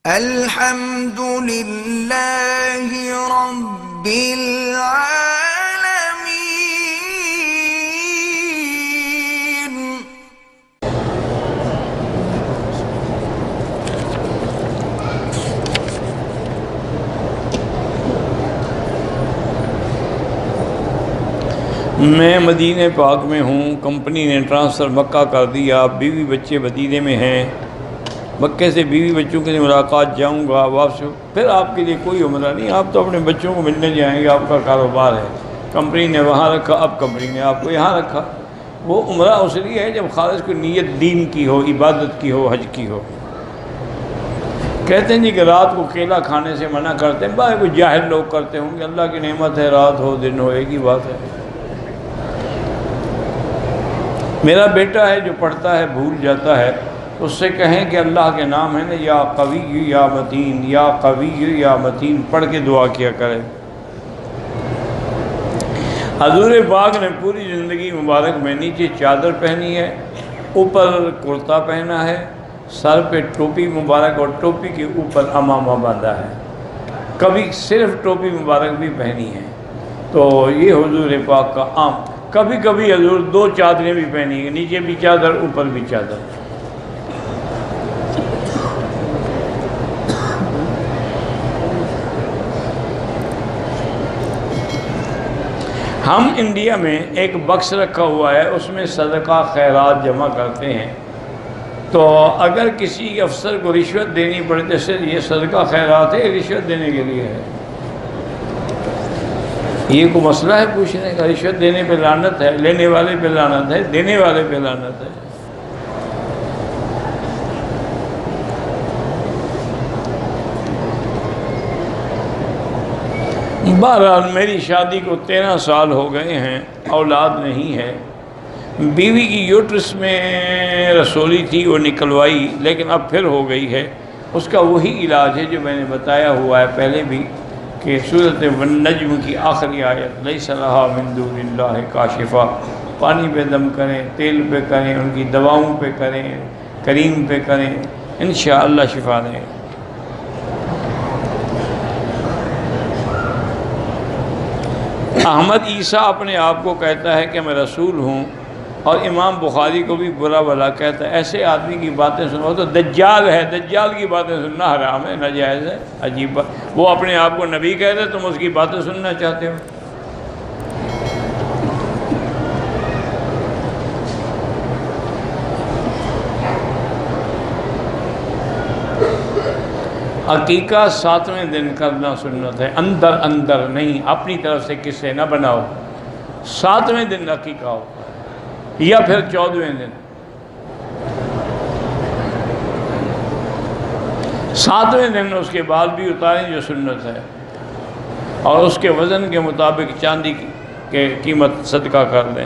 الحمد للہ رب العالمین۔ میں مدینہ پاک میں ہوں، کمپنی نے ٹرانسفر مکہ کر دیا، بیوی بچے مدینے میں ہیں، مکے سے بیوی بچوں کے لیے ملاقات جاؤں گا واپس، پھر آپ کے لیے کوئی عمرہ نہیں، آپ تو اپنے بچوں کو ملنے جائیں گے، آپ کا کاروبار ہے، کمپنی نے وہاں رکھا، اب کمپنی نے آپ کو یہاں رکھا۔ وہ عمرہ اس لیے ہے جب خالص کوئی نیت دین کی ہو، عبادت کی ہو، حج کی ہو۔ کہتے ہیں جی کہ رات کو کیلا کھانے سے منع کرتے ہیں، بھائی کوئی جاہل لوگ کرتے ہوں گے، اللہ کی نعمت ہے، رات ہو دن ہو ایک ہی بات ہے۔ میرا بیٹا ہے جو پڑھتا ہے بھول جاتا ہے، اس سے کہیں کہ اللہ کے نام ہے نا، یا قوی یا متین، یا قوی یا متین پڑھ کے دعا کیا کرے۔ حضور پاک نے پوری زندگی مبارک میں نیچے چادر پہنی ہے، اوپر کرتا پہنا ہے، سر پہ ٹوپی مبارک اور ٹوپی کے اوپر امامہ باندھا ہے، کبھی صرف ٹوپی مبارک بھی پہنی ہے۔ تو یہ حضور پاک کا عام، کبھی کبھی حضور دو چادریں بھی پہنی ہیں، نیچے بھی چادر اوپر بھی چادر۔ ہم انڈیا میں ایک بکس رکھا ہوا ہے، اس میں صدقہ خیرات جمع کرتے ہیں، تو اگر کسی افسر کو رشوت دینی پڑے جیسے یہ صدقہ خیرات ہے، رشوت دینے کے لیے ہے، یہ کوئی مسئلہ ہے پوچھنے کا؟ رشوت دینے پہ لعنت ہے، لینے والے پہ لعنت ہے، دینے والے پہ لعنت ہے۔ بہرحال میری شادی کو 13 سال ہو گئے ہیں، اولاد نہیں ہے، بیوی کی یوٹرس میں رسولی تھی، وہ نکلوائی لیکن اب پھر ہو گئی ہے، اس کا وہی علاج ہے جو میں نے بتایا ہوا ہے پہلے بھی، کہ سورۃ النجم کی آخری آیت لیس لہا من دون اللہ کاشفہ، پانی پہ دم کریں، تیل پہ کریں، ان کی دواؤں پہ کریں، کریم پہ کریں، انشاءاللہ شفا دیں۔ احمد عیسیٰ اپنے آپ کو کہتا ہے کہ میں رسول ہوں، اور امام بخاری کو بھی برا بھلا کہتا ہے، ایسے آدمی کی باتیں سنو تو دجال ہے، دجال کی باتیں سننا حرام ہے، ناجائز ہے، عجیب بات، وہ اپنے آپ کو نبی کہتے تم اس کی باتیں سننا چاہتے ہو۔ عقیقہ 7ویں دن کرنا سنت ہے، اندر اندر نہیں، اپنی طرف سے قصے نہ بناؤ، 7ویں دن عقیقہ ہو یا پھر 14ویں دن، 7ویں دن اس کے بال بھی اتاریں جو سنت ہے، اور اس کے وزن کے مطابق چاندی کی قیمت صدقہ کر دیں۔